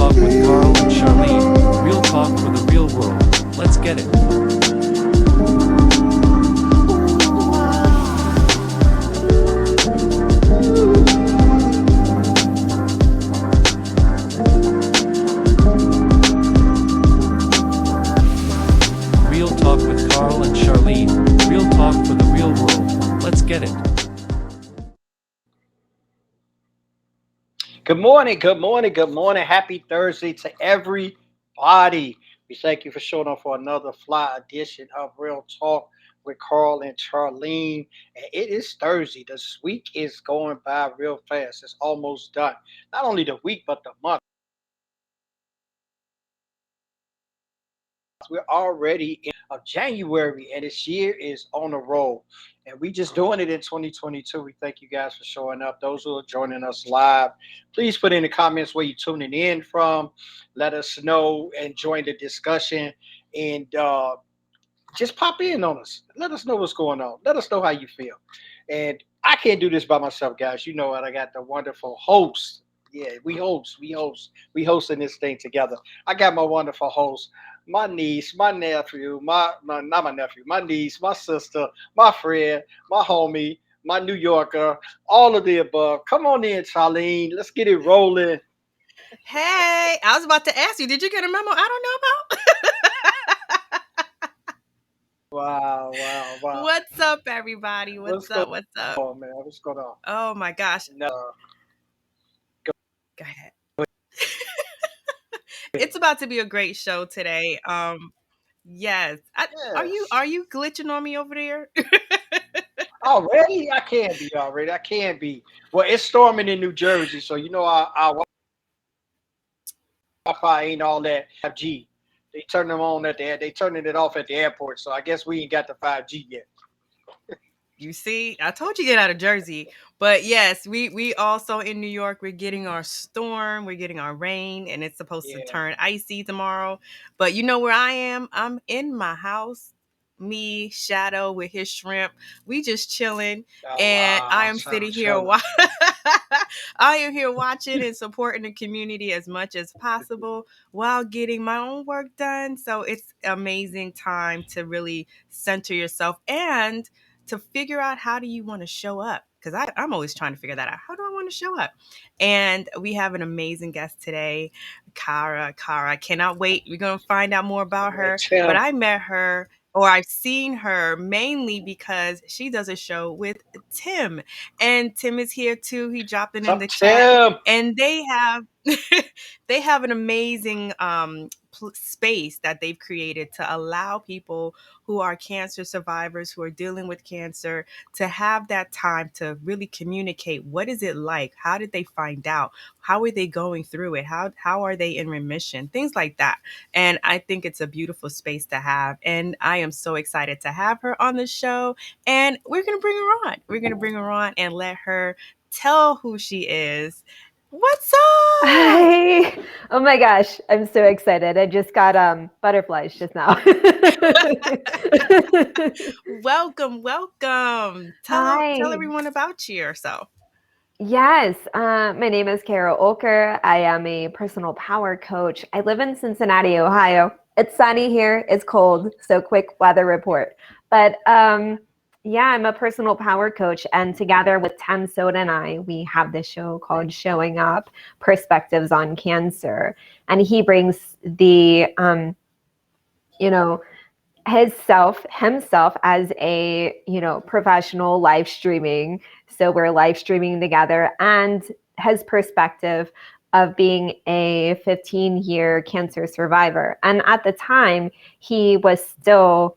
Talk with Carl and Charlene. Real talk for the real world. Let's get it. Real talk with Carl and Charlene. Real talk for the real world. Let's get it. Good morning, good morning, good morning. Happy Thursday to everybody. We thank you for showing up for another fly edition of Real Talk with Carl and Charlene. And it is Thursday. This week is going by real fast. It's almost done. Not only the week, but the month. We're already in of January, and this year is on the roll. And we just doing it in 2022. We thank you guys for showing up. Those who are joining us live, please put in the comments where you're tuning in from. Let us know and join the discussion. And just pop in on us. Let us know what's going on. Let us know how you feel. And I can't do this by myself, guys. You know what? I got the wonderful host. Yeah, we hosting this thing together. I got my wonderful host, my niece, my nephew, my not my nephew, my niece, my sister, my friend, my homie, my New Yorker, all of the above. Come on in, Charlene. Let's get it rolling. Hey, I was about to ask you, did you get a memo I don't know Wow, wow, about? wow. What's up, everybody? What's What's going up? What's up? on, man? What's going on? Oh my gosh. No, Go ahead. It's about to be a great show today. Yes. yes. Are you glitching on me over there? Already? I can't be already. I can't be. Well, it's storming in New Jersey, so you know our Wi-Fi ain't all that 5G. They turn them on at they turning it off at the airport, so I guess we ain't got the 5G yet. You see, I told you get out of Jersey. But yes, we also in New York, we're getting our storm, we're getting our rain, and it's supposed to Yeah. turn icy tomorrow. But you know where I am? I'm in my house. Me, Shadow with his shrimp. We just chilling. Oh And I wow, am sound sitting here chilling. I am here watching and supporting the community as much as possible while getting my own work done. So it's amazing time to really center yourself and to figure out how do you want to show up, because I'm always trying to figure that out. How do I want to show up? And we have an amazing guest today, Kara. I cannot wait. We're going to find out more about Man, her. But Tim, I met her, or I've seen her mainly because she does a show with Tim. And Tim is here too. He dropped it what's in up, the chat. Tim? And they have they have an amazing space that they've created to allow people who are cancer survivors, who are dealing with cancer, to have that time to really communicate. What is it like? How did they find out? How are they going through it? How are they in remission? Things like that. And I think it's a beautiful space to have. And I am so excited to have her on the show. And we're going to bring her on. We're going to bring her on and let her tell who she is. What's up? Hi. Oh my gosh, I'm so excited. I just got butterflies just now. Welcome. Tell Hi. everyone about yourself. Yes, my name is Oelker. I am a personal power coach. I live in Cincinnati, Ohio. It's sunny here. It's cold, so quick weather report. But yeah, I'm a personal power coach, and together with Tam Soda and I, we have this show called Showing Up: Perspectives on Cancer, and he brings the you know himself as a professional live streaming, so we're live streaming together, and his perspective of being a 15-year cancer survivor. And at the time he was still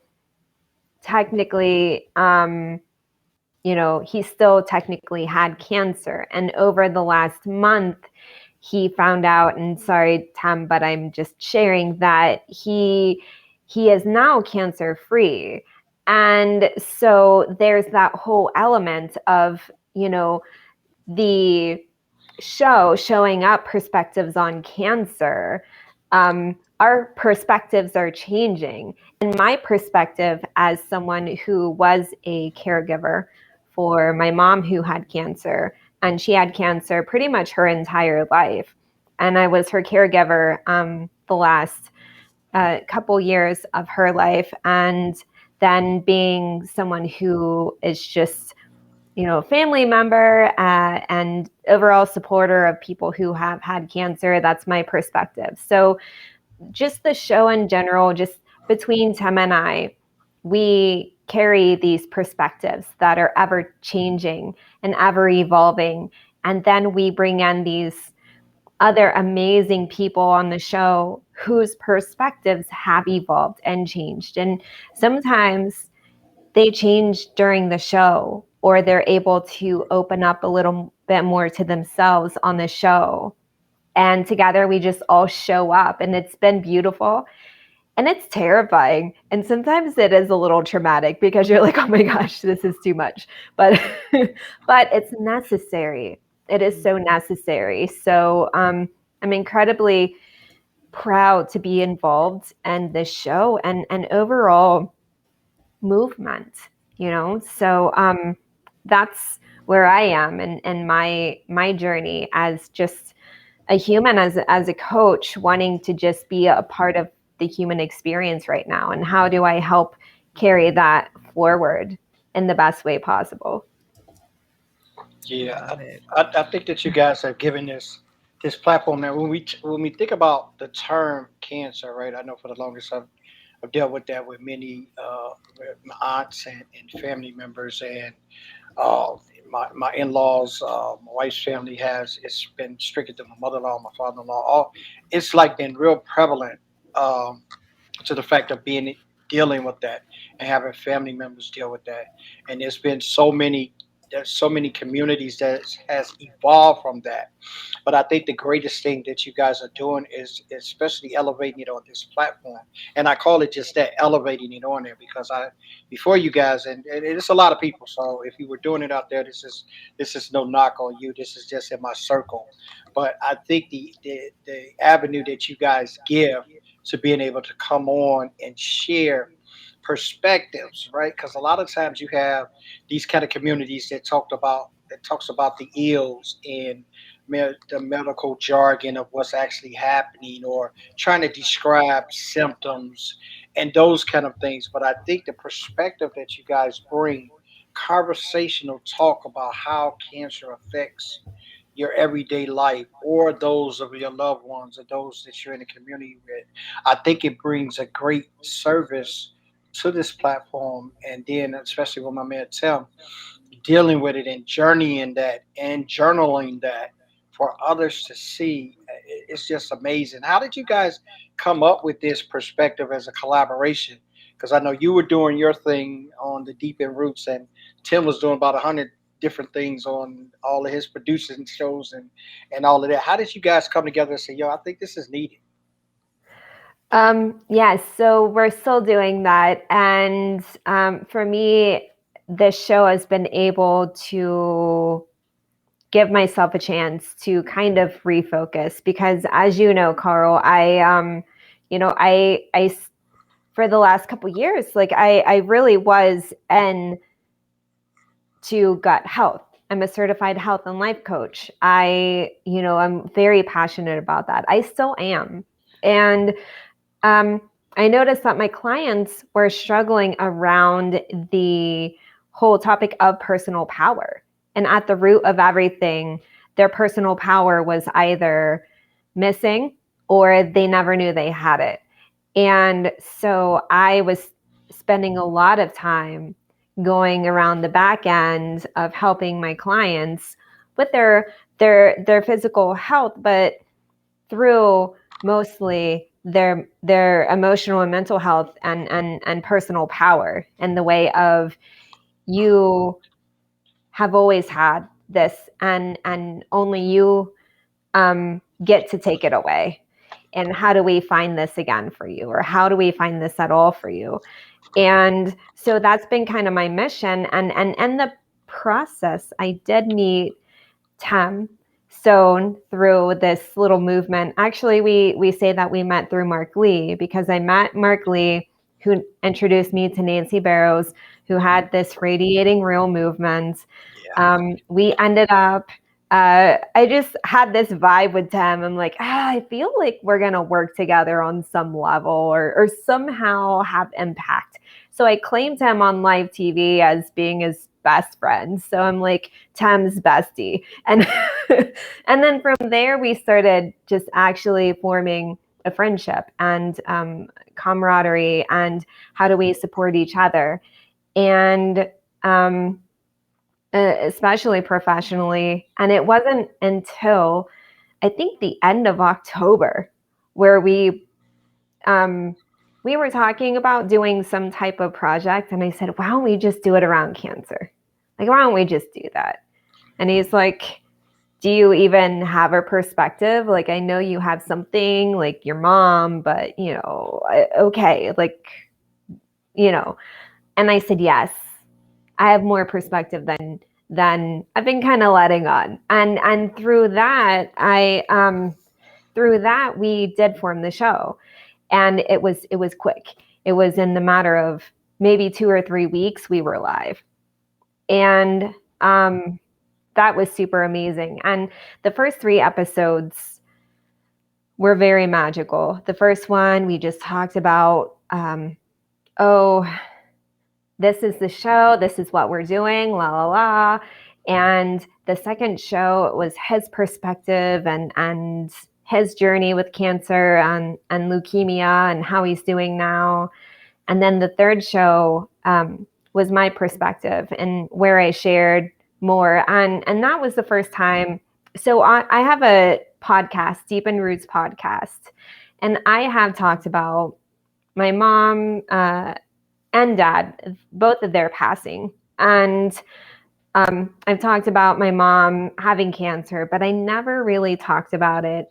technically he still technically had cancer, and over the last month he found out, and sorry Tam, but I'm just sharing that he is now cancer free. And so there's that whole element of the showing up: perspectives on cancer. Our perspectives are changing, and my perspective as someone who was a caregiver for my mom who had cancer, and she had cancer pretty much her entire life. and I was her caregiver the last couple years of her life. And then being someone who is just, family member and overall supporter of people who have had cancer, that's my perspective. So just the show in general, just between Tim and I, we carry these perspectives that are ever changing and ever evolving. And then we bring in these other amazing people on the show whose perspectives have evolved and changed. And sometimes they change during the show, or they're able to open up a little bit more to themselves on the show. And together we just all show up, and it's been beautiful. And it's terrifying. And sometimes it is a little traumatic because you're like, oh my gosh, this is too much. But but it's necessary. It is so necessary. So I'm incredibly proud to be involved in this show and overall movement, So that's where I am in my journey as just a human, as a coach, wanting to just be a part of the human experience right now. And how do I help carry that forward in the best way possible? Yeah, Love it. I think that you guys have given this platform. Now, when we think about the term cancer, right? I know for the longest I've dealt with that with many with my aunts and family members, and uh, my in-laws, my wife's family has. It's been stricken to my mother-in-law, my father-in-law. All it's like been real prevalent. Um, to the fact of being dealing with that and having family members deal with that. And there's so many communities that has evolved from that. But I think the greatest thing that you guys are doing is especially elevating it on this platform. And I call it just that, elevating it on there, because I before you guys, and it's a lot of people. So if you were doing it out there, this is no knock on you. This is just in my circle. But I think the avenue that you guys give to being able to come on and share perspectives, right? Because a lot of times you have these kind of communities that talks about the ills and the medical jargon of what's actually happening, or trying to describe symptoms and those kind of things. But I think the perspective that you guys bring, conversational talk about how cancer affects your everyday life or those of your loved ones or those that you're in the community with. I think it brings a great service to this platform. And then, especially with my man Tim, dealing with it and journeying that and journaling that for others to see, it's just amazing. How did you guys come up with this perspective as a collaboration? Because I know you were doing your thing on the Deep End Roots, and Tim was doing about 100 different things on all of his producing shows and all of that. How did you guys come together and say, yo, I think this is needed? Yes, so we're still doing that. And for me, this show has been able to give myself a chance to kind of refocus, because as you know, Carl, I for the last couple years, like I really was in to gut health. I'm a certified health and life coach. I'm very passionate about that. I still am. And um, I noticed that my clients were struggling around the whole topic of personal power. And at the root of everything, their personal power was either missing or they never knew they had it. And so I was spending a lot of time going around the back end of helping my clients with their physical health, but through mostly their emotional and mental health and personal power, and the way of, you have always had this, and only you get to take it away. And how do we find this again for you? Or how do we find this at all for you? And so that's been kind of my mission. And the process, I did meet Tim Stone through this little movement. Actually, we say that we met through Mark Lee, because I met Mark Lee, who introduced me to Nancy Barrows, who had this Radiating Real movement. Yeah. We ended up I just had this vibe with Tim. I'm like, I feel like we're going to work together on some level or somehow have impact. So I claimed him on live TV as being his best friend. So I'm like Tim's bestie. And and then from there, we started just actually forming a friendship and camaraderie and how do we support each other. And especially professionally. And it wasn't until I think the end of October where we were talking about doing some type of project, and I said, "Why don't we just do it around cancer? Like, why don't we just do that?" And he's like, "Do you even have a perspective? Like, I know you have something like your mom, but okay, like, you know." And I said, "Yes, I have more perspective than I've been kind of letting on." And through that, we did form the show, and it was quick. It was in the matter of maybe 2 or 3 weeks we were live, and that was super amazing. And the first 3 episodes were very magical. The first one we just talked about, oh, this is the show, this is what we're doing, la la la. And the second show was his perspective and his journey with cancer and leukemia and how he's doing now. And then the third show was my perspective and where I shared more. And that was the first time. So I have a podcast, Deep in Roots podcast, and I have talked about my mom and dad, both of their passing. And I've talked about my mom having cancer, but I never really talked about it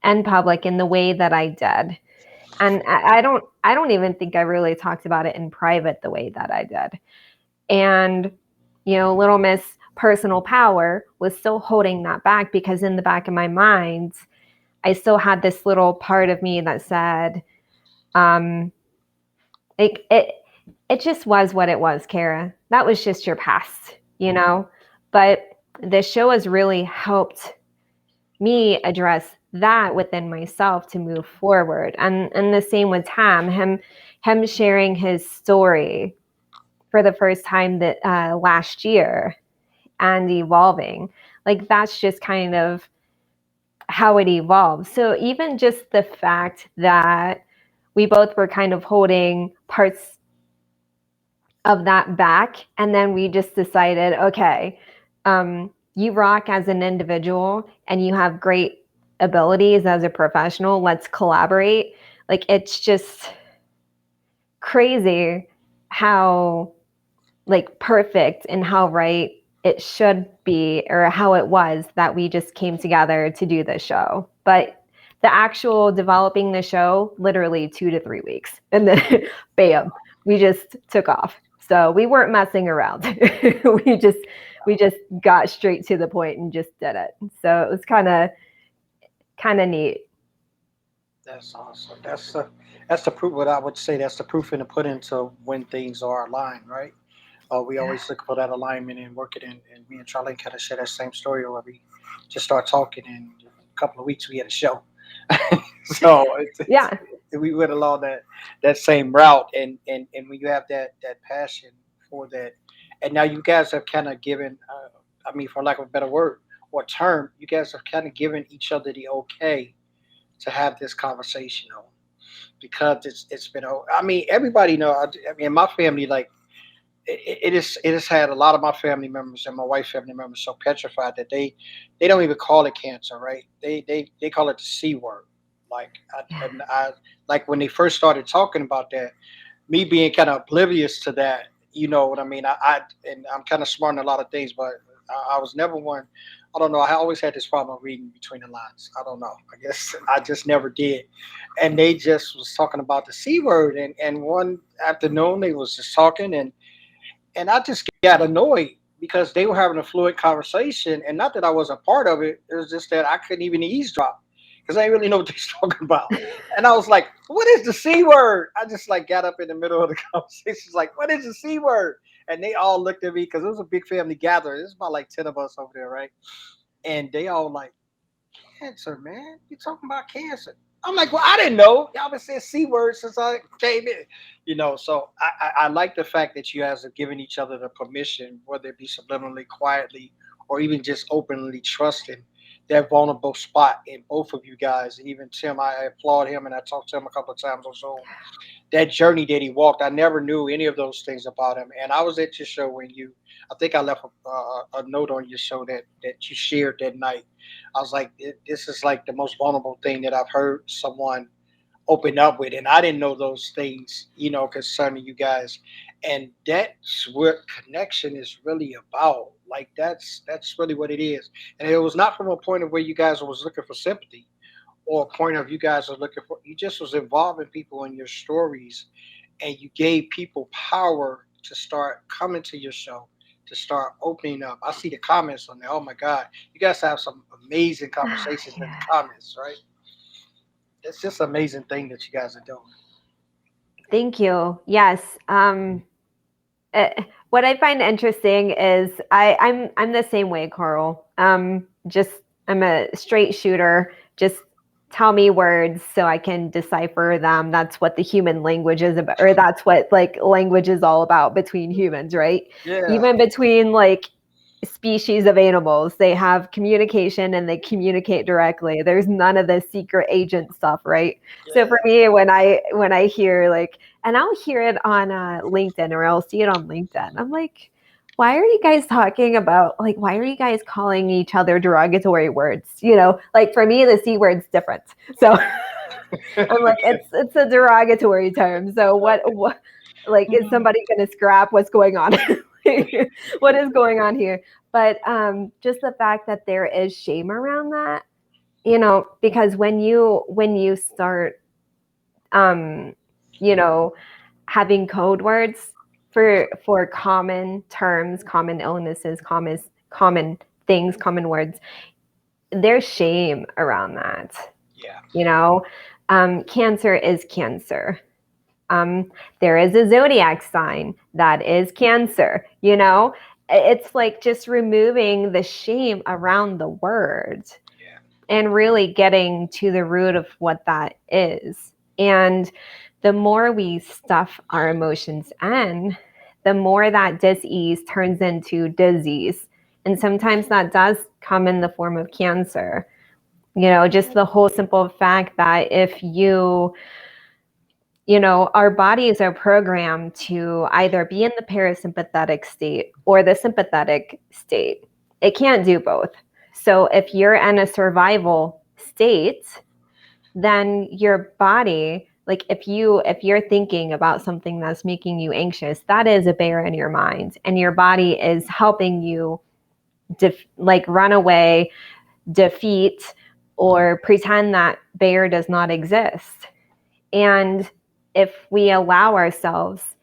in public in the way that I did. And I don't even think I really talked about it in private the way that I did. And, little Miss Personal Power was still holding that back because in the back of my mind, I still had this little part of me that said, it just was what it was, Kara. That was just your past, But the show has really helped me address that within myself to move forward. And the same with him sharing his story for the first time that last year and evolving. Like that's just kind of how it evolved. So even just the fact that we both were kind of holding parts of that back, and then we just decided, okay, you rock as an individual and you have great abilities as a professional, let's collaborate. Like it's just crazy how like perfect and how right it should be, or how it was that we just came together to do this show. But the actual developing the show, literally 2 to 3 weeks, and then bam, we just took off. So we weren't messing around. we just got straight to the point and just did it. So it was kind of neat. That's awesome. That's the proof. What I would say, that's the proof in the pudding to when things are aligned, right? We always look for that alignment and work it in. And me and Charlene kind of share that same story where we just start talking, and in a couple of weeks we had a show. So Yeah. we went along that same route, and when you have that passion for that, and now you guys have kind of given, I mean, for lack of a better word or term, you guys have kind of given each other the okay to have this conversation on, because it's been. I mean, everybody know. I mean, my family, like it has had a lot of my family members and my wife's family members so petrified that they don't even call it cancer, right? They call it the C word. Like I like when they first started talking about that, me being kind of oblivious to that, you know what I mean? And I'm kind of smart in a lot of things, but I was never one. I don't know. I always had this problem reading between the lines. I don't know. I guess I just never did. And they just was talking about the C word, and one afternoon they was just talking, and I just got annoyed because they were having a fluid conversation, and not that I wasn't part of it. It was just that I couldn't even eavesdrop because I didn't really know what they were talking about. And I was like, "What is the C word?" I just like got up in the middle of the conversation, like, "What is the C word?" And they all looked at me because it was a big family gathering. There's about like 10 of us over there, right? and they all like, cancer, man. You talking about cancer? I'm like, well, I didn't know. Y'all been saying c words since I came in, So I like the fact that you guys have given each other the permission, whether it be subliminally, quietly, or even just openly trusting that vulnerable spot in both of you guys. And even Tim, I applaud him, and I talked to him a couple of times or so. That journey that he walked, I never knew any of those things about him. And I was at your show when I think I left a note on your show that you shared that night. I was like, this is like the most vulnerable thing that I've heard someone open up with. And I didn't know those things, concerning you guys. And that's what connection is really about. Like that's really what it is. And it was not from a point of where you guys was looking for sympathy or a point of you guys are looking for. You just was involving people in your stories, and you gave people power to start coming to your show, to start opening up. I see the comments on there. Oh my God, you guys have some amazing conversations in the Yeah. comments, right? It's just an amazing thing that you guys are doing. Thank you. Yes. What I find interesting is I'm the same way, Carl. Just I'm a straight shooter. Just tell me words so I can decipher them. That's what the human language is about, or that's what like language is all about between humans, right? Yeah, Even between like species of animals, they have communication and they communicate directly. There's none of the secret agent stuff, right? So for yeah. me, when I hear like, and I'll hear it on LinkedIn, or I'll see it on LinkedIn, I'm like, why are you guys talking about, like, why are you guys calling each other derogatory words? Like for me, the C word's different. So I'm like, it's a derogatory term. So what like, is somebody going to scrap what's going on? What is going on here? But just the fact that there is shame around that, because when you start, um, you know, having code words for common terms, common illnesses, common things, common words, there's shame around that. Yeah. You know, cancer is cancer. There is a zodiac sign that is cancer. It's like just removing the shame around the word Yeah. and really getting to the root of what that is. And the more we stuff our emotions in, the more that dis-ease turns into disease. And sometimes that does come in the form of cancer. Just the whole simple fact that if our bodies are programmed to either be in the parasympathetic state or the sympathetic state. It can't do both. So if you're in a survival state, then your body, like if you're thinking about something that's making you anxious, that is a bear in your mind, and your body is helping you run away, defeat, or pretend that bear does not exist. And if we allow ourselves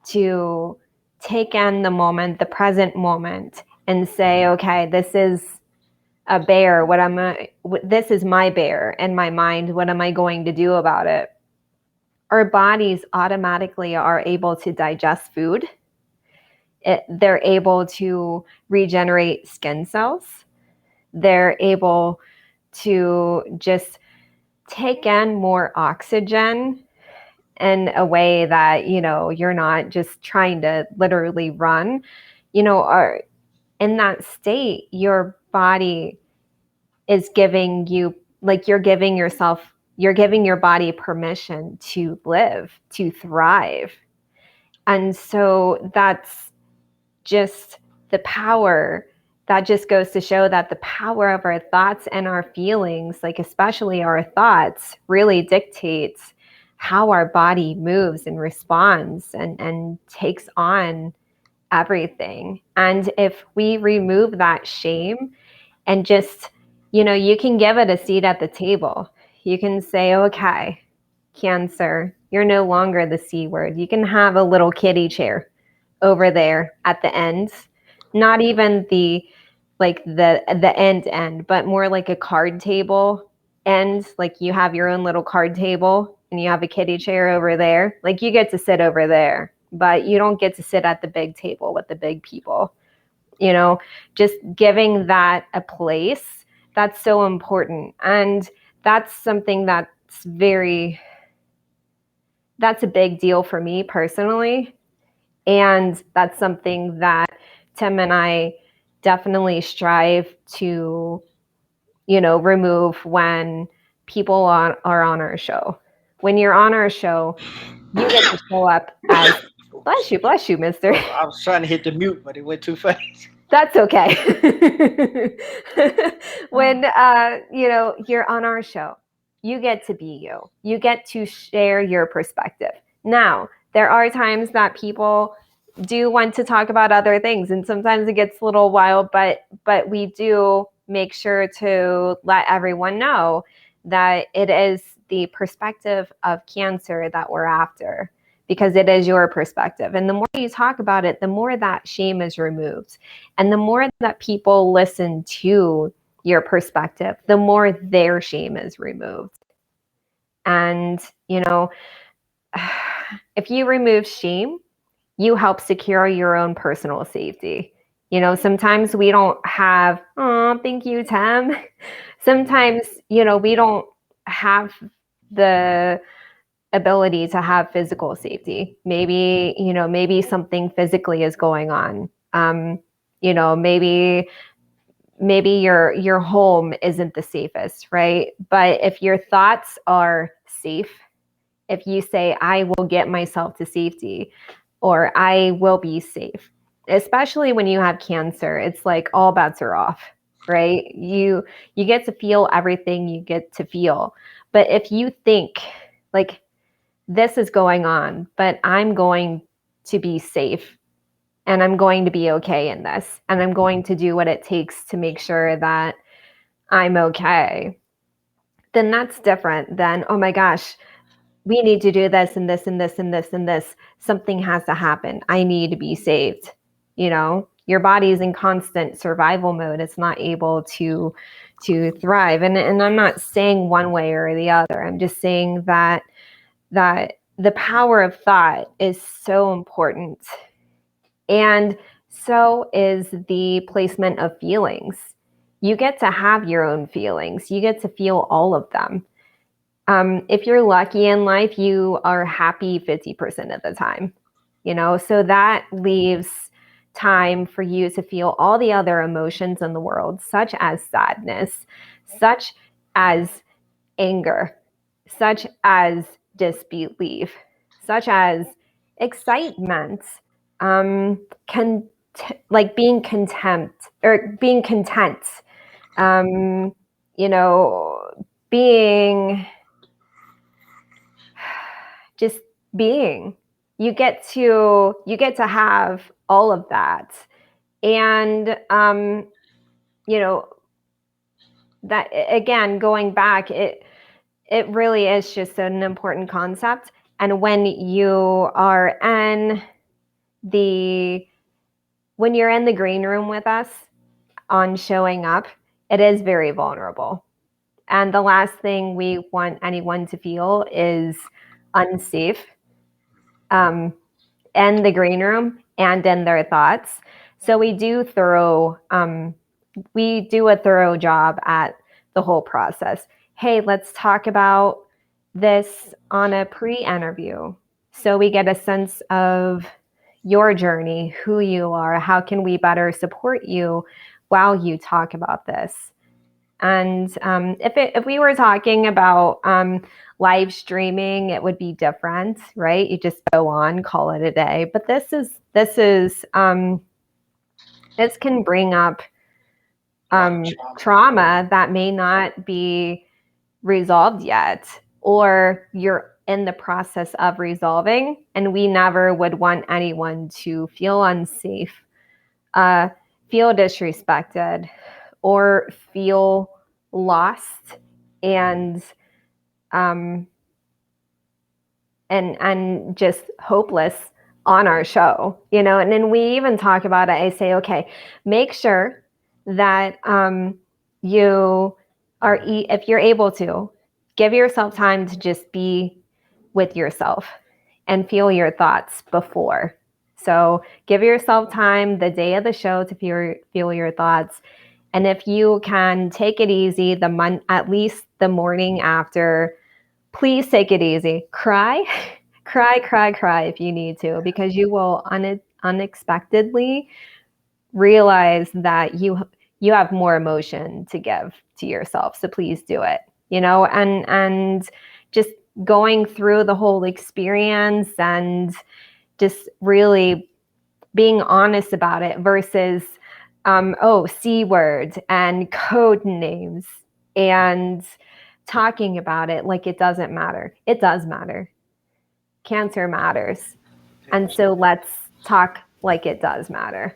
to take in the moment, the present moment, and say, okay, this is a bear. This is my bear in my mind. What am I going to do about it? Our bodies automatically are able to digest food. They're able to regenerate skin cells. They're able to just take in more oxygen in a way that you're not just trying to literally run, or in that state your body is giving you, like, you're giving your body permission to live, to thrive. And so that's just the power. That just goes to show that the power of our thoughts and our feelings, like especially our thoughts, really dictates how our body moves and responds and takes on everything. And if we remove that shame and just, you can give it a seat at the table. You can say, okay, cancer, you're no longer the C word. You can have a little kiddie chair over there at the end. Not even the end, but more like a card table end. Like you have your own little card table and you have a kiddie chair over there. Like you get to sit over there, but you don't get to sit at the big table with the big people. just giving that a place, that's so important. And that's something that's a big deal for me personally. And that's something that Tim and I definitely strive to, remove when people are on our show. When you're on our show, you get to show up as, bless you, mister. I was trying to hit the mute, but it went too fast. That's okay. When you're on our show, you get to be you. You get to share your perspective. Now, there are times that people do want to talk about other things, and sometimes it gets a little wild, but we do make sure to let everyone know that it is the perspective of cancer that we're after, because it is your perspective. And the more you talk about it, the more that shame is removed. And the more that people listen to your perspective, the more their shame is removed. And, if you remove shame, you help secure your own personal safety. Sometimes we don't have, oh, thank you, Tim. Sometimes, we don't have the ability to have physical safety. Maybe something physically is going on. Maybe your home isn't the safest, right? But if your thoughts are safe, if you say, I will get myself to safety, or I will be safe, especially when you have cancer, it's like all bets are off, right? You get to feel everything you get to feel. But if you think like, this is going on, but I'm going to be safe, and I'm going to be okay in this, and I'm going to do what it takes to make sure that I'm okay, then that's different than, oh my gosh, we need to do this and this and this and this and this. Something has to happen. I need to be saved. Your body is in constant survival mode. It's not able to thrive. And I'm not saying one way or the other. I'm just saying that the power of thought is so important. And so is the placement of feelings. You get to have your own feelings. You get to feel all of them. If you're lucky in life, you are happy 50% of the time, so that leaves time for you to feel all the other emotions in the world, such as sadness, such as anger, such as disbelief, such as excitement, like being contempt or being content, being just being. You get to have all of that. And that, again, going back, it really is just an important concept. And when you're in the green room with us on showing up, it is very vulnerable. And the last thing we want anyone to feel is unsafe in the green room and in their thoughts. So we do a thorough job at the whole process. Hey, let's talk about this on a pre-interview, so we get a sense of your journey, who you are, how can we better support you while you talk about this. And if we were talking about live streaming, it would be different, right? You just go on, call it a day. But this can bring up trauma that may not be resolved yet, or you're in the process of resolving. And we never would want anyone to feel unsafe, feel disrespected, or feel lost and just hopeless on our show, and then we even talk about it. I say, okay, make sure that you are, if you're able to, give yourself time to just be with yourself and feel your thoughts before So give yourself time the day of the show to feel your thoughts. And if you can take it easy at least the morning after, please take it easy. Cry, cry if you need to, because you will unexpectedly realize that you have more emotion to give to yourself. So please do it, and just going through the whole experience and just really being honest about it versus C words and code names and talking about it like it doesn't matter. It does matter. Cancer matters. And so let's talk like it does matter.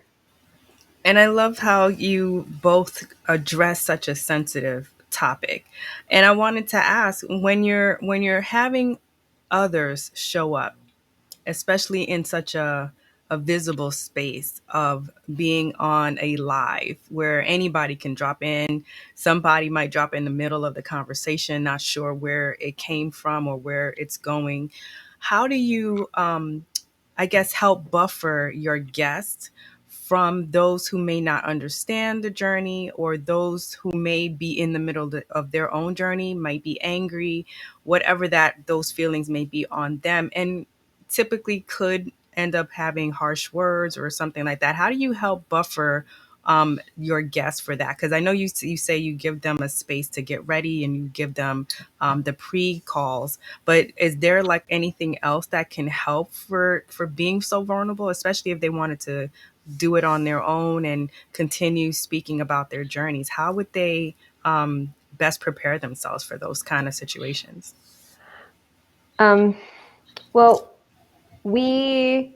And I love how you both address such a sensitive topic. And I wanted to ask, when you're having others show up, especially in such a visible space of being on a live where anybody can drop in. Somebody might drop in the middle of the conversation, not sure where it came from or where it's going. How do you, I guess, help buffer your guests from those who may not understand the journey, or those who may be in the middle of their own journey, might be angry, whatever that those feelings may be on them, and typically could end up having harsh words or something like that? How do you help buffer your guests for that? Because I know you say you give them a space to get ready and you give them the pre-calls, but is there like anything else that can help for being so vulnerable, especially if they wanted to do it on their own and continue speaking about their journeys? How would they best prepare themselves for those kind of situations? Well, we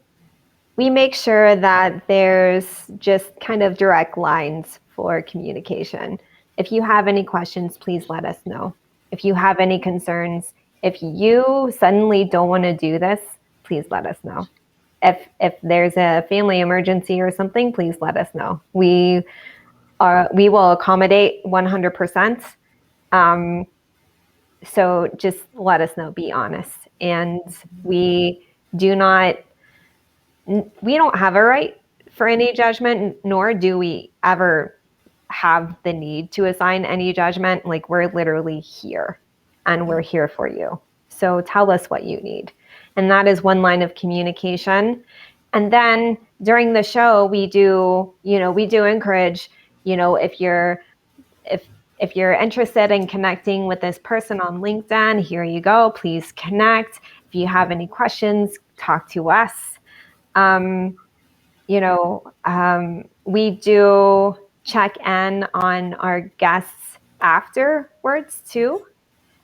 make sure that there's just kind of direct lines for communication. If you have any questions, please let us know. If you have any concerns, if you suddenly don't want to do this, please let us know. If there's a family emergency or something, please let us know. We will accommodate 100%. So just let us know, be honest. And we don't have a right for any judgment, nor do we ever have the need to assign any judgment. Like, we're literally here and we're here for you. So tell us what you need. And that is one line of communication. And then during the show, we do encourage, if you're interested in connecting with this person on LinkedIn, here you go. Please connect. If you have any questions, talk to us. We do check in on our guests afterwards too,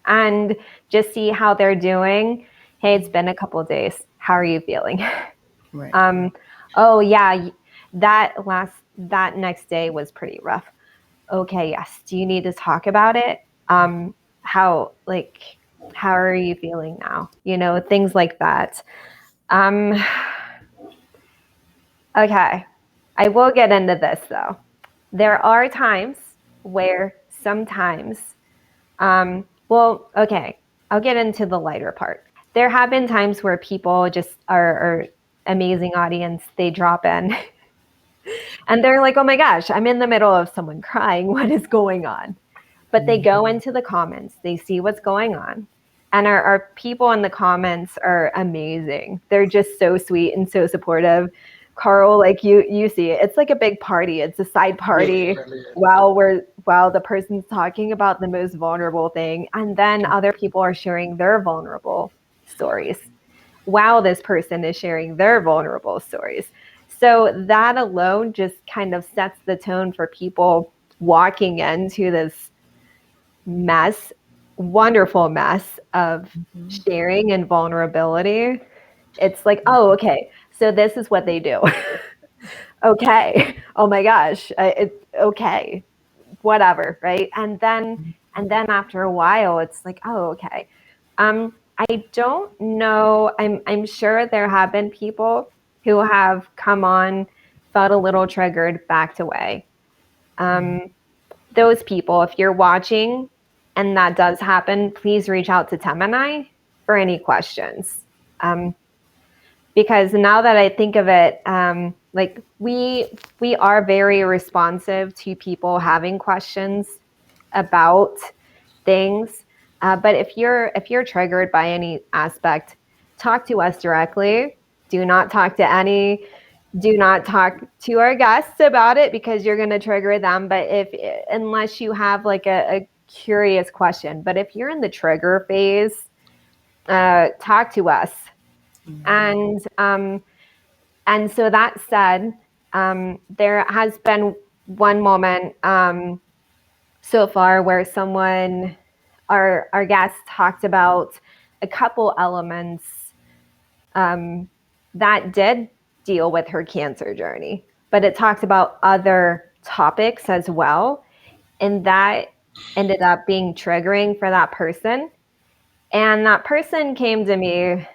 and just see how they're doing. Hey, it's been a couple of days. How are you feeling? Right. Oh yeah, that next day was pretty rough. Okay, yes. Do you need to talk about it? How are you feeling now? Things like that. Okay, I will get into this though. There are times where sometimes, okay, I'll get into the lighter part. There have been times where people just are amazing audience. They drop in and they're like, oh my gosh, I'm in the middle of someone crying. What is going on? But they go into the comments, they see what's going on. And our people in the comments are amazing. They're just so sweet and so supportive. Carl, like you see it. It's like a big party. It's a side party while the person's talking about the most vulnerable thing. And then other people are sharing their vulnerable stories while this person is sharing their vulnerable stories. So that alone just kind of sets the tone for people walking into this mess, wonderful mess of sharing and vulnerability. It's like, oh, okay, so this is what they do. Okay. Oh my gosh. It's okay. Whatever. Right. And then after a while, it's like, oh, okay. I don't know. I'm sure there have been people who have come on, felt a little triggered, backed away. Those people, if you're watching and that does happen, please reach out to Tem and I for any questions. because now that I think of it, like we are very responsive to people having questions about things. But if you're triggered by any aspect, talk to us directly. Do not talk to our guests about it, because you're going to trigger them. But unless you have like a curious question, but if you're in the trigger phase, talk to us. And so that said, there has been one moment so far where our guest talked about a couple elements that did deal with her cancer journey, but it talked about other topics as well. And that ended up being triggering for that person. And that person came to me,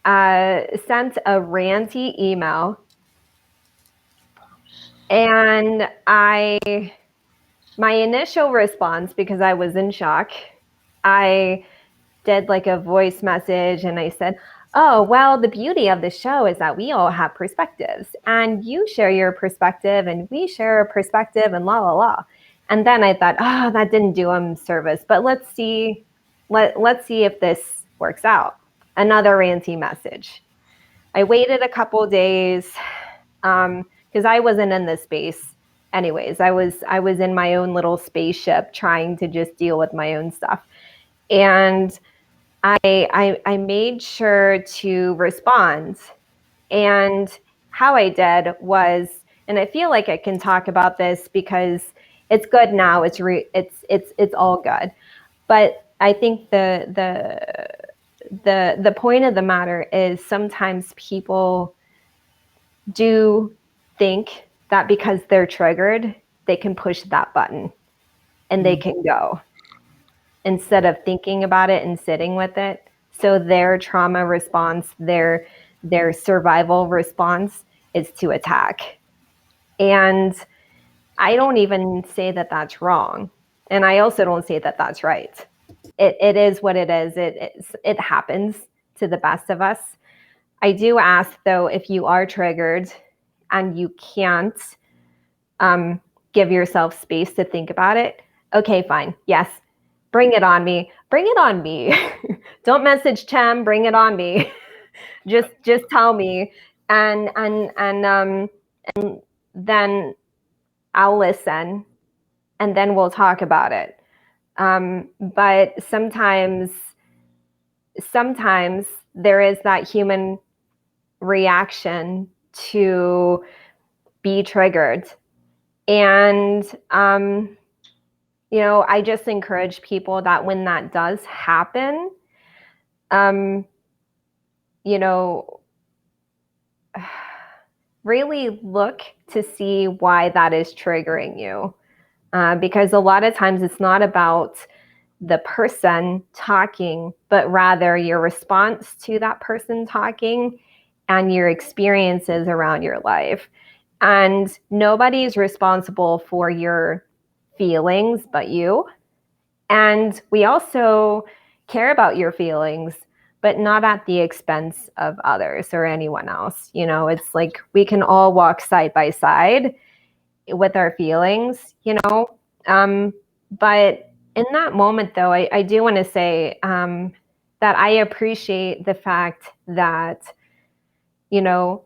sent a ranty email. And my initial response, because I was in shock, I did like a voice message and I said, oh, well, the beauty of the show is that we all have perspectives, and you share your perspective and we share a perspective, and la, la, la. And then I thought, oh, that didn't do him service, but let's see if this works out. Another ranty message. I waited a couple days because I wasn't in this space anyways. I was in my own little spaceship trying to just deal with my own stuff. And I made sure to respond. And how I did was, and I feel like I can talk about this because it's good now. It's all good. But I think the point of the matter is sometimes people do think that because they're triggered, they can push that button and they can go, instead of thinking about it and sitting with it. So their trauma response, their survival response is to attack. And I don't even say that that's wrong. And I also don't say that that's right. It is what it is. It happens to the best of us. I do ask, though, if you are triggered and you can't give yourself space to think about it, okay, fine. Yes, bring it on me. Bring it on me. Don't message Chem. Bring it on me. just tell me, and then I'll listen, and then we'll talk about it. But sometimes there is that human reaction to be triggered. And, I just encourage people that when that does happen, really look to see why that is triggering you. Because a lot of times it's not about the person talking, but rather your response to that person talking and your experiences around your life. And nobody's responsible for your feelings but you. And we also care about your feelings, but not at the expense of others or anyone else. It's like we can all walk side by side with our feelings, but in that moment, though, I do want to say that I appreciate the fact that, if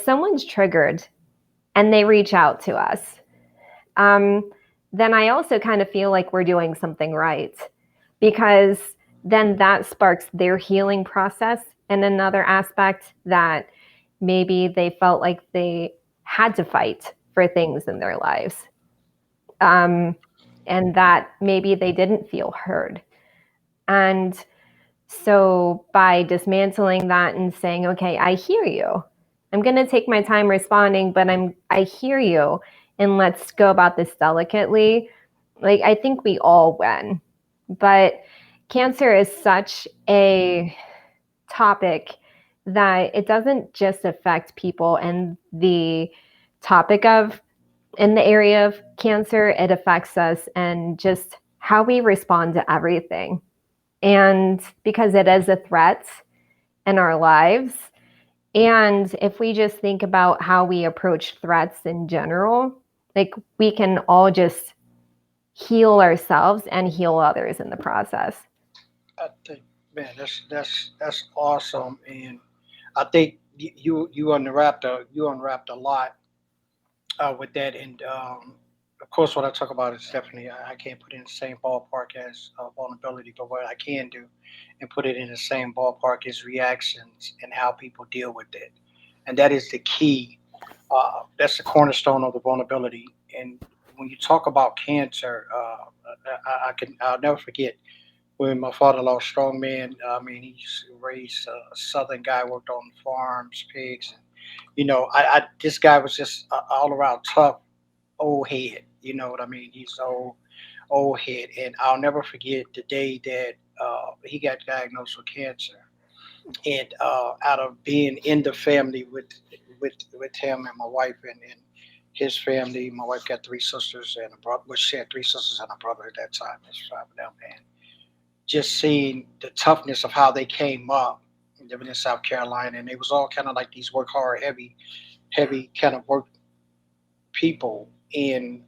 someone's triggered and they reach out to us, then I also kind of feel like we're doing something right, because then that sparks their healing process. And another aspect that maybe they felt like they had to fight for things in their lives. And that maybe they didn't feel heard. And so by dismantling that and saying, okay, I hear you. I'm going to take my time responding, but I hear you. And let's go about this delicately. Like, I think we all win. But cancer is such a topic that it doesn't just affect people in the area of cancer. It affects us and just how we respond to everything. And because it is a threat, in our lives. And if we just think about how we approach threats in general, like we can all just heal ourselves and heal others in the process. I think, man, that's awesome, and I think you unwrapped a lot with that, and of course, what I talk about is definitely I can't put it in the same ballpark as vulnerability, but what I can do and put it in the same ballpark is reactions and how people deal with it, and that is the key. That's the cornerstone of the vulnerability. And when you talk about cancer, I'll never forget when my father-in-law, strong man. I mean, he's raised a southern guy, worked on farms, pigs, and I this guy was just all around tough old head. You know what I mean? He's old head, and I'll never forget the day that he got diagnosed with cancer. And out of being in the family with him and my wife and his family, my wife got three sisters and a brother. Well, she had three sisters and a brother at that time. There's five of them, and just seeing the toughness of how they came up living in South Carolina, and they was all kind of like these work hard, heavy kind of work people. And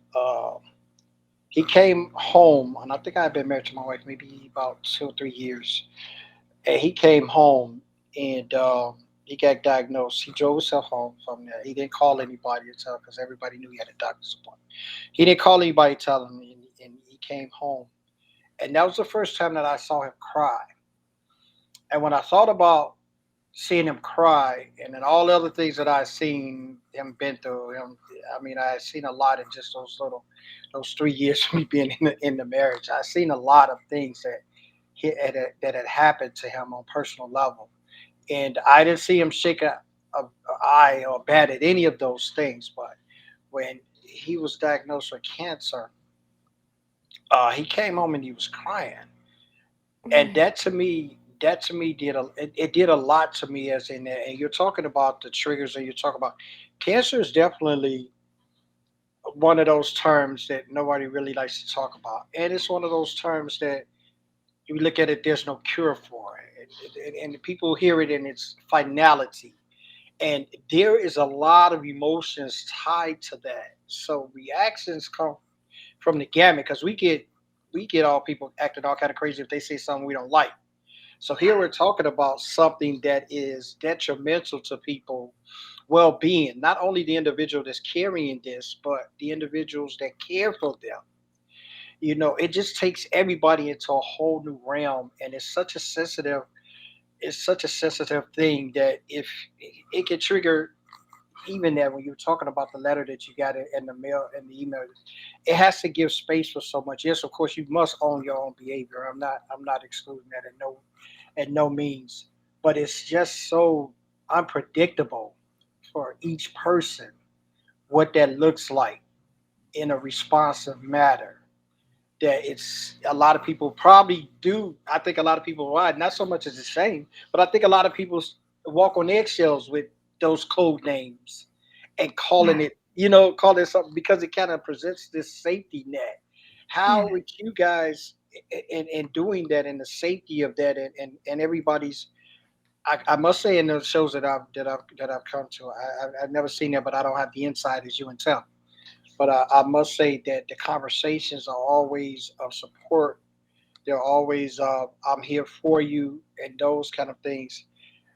he came home, and I think I had been married to my wife maybe about 2 or 3 years. And he came home, and he got diagnosed. He drove himself home from there. He didn't call anybody to tell because everybody knew he had a doctor's appointment. He didn't call anybody to tell him, and he came home. And that was the first time that I saw him cry. And when I thought about seeing him cry, and then all the other things that I seen him been through, him, I mean, I had seen a lot in just those 3 years of me being in the marriage. I seen a lot of things that had happened to him on personal level, and I didn't see him shake a eye or bat at any of those things. But when he was diagnosed with cancer, he came home and he was crying, and that to me it did a lot to me as in that. And you're talking about the triggers, and you're talking about cancer is definitely one of those terms that nobody really likes to talk about, and it's one of those terms that you look at it, there's no cure for it, and people hear it in its finality, and there is a lot of emotions tied to that. So reactions come from the gamut because we get all people acting all kind of crazy if they say something we don't like. So here we're talking about something that is detrimental to people well-being, not only the individual that's carrying this, but the individuals that care for them. It just takes everybody into a whole new realm, and it's such a sensitive thing that if it can trigger, even that when you're talking about the letter that you got in the mail and the email, it has to give space for so much. Yes, of course, you must own your own behavior. I'm not excluding that at no means, but it's just so unpredictable for each person what that looks like in a responsive matter. That it's a lot of people probably do. I think a lot of people why not so much as a shame, but I think a lot of people walk on eggshells with those code names and calling it something because it kind of presents this safety net. How would you guys in doing that in the safety of that and everybody's I must say in those shows that I've come to, I've never seen that, but I don't have the insight as you and tell. But I must say that the conversations are always of support. They're always I'm here for you and those kind of things.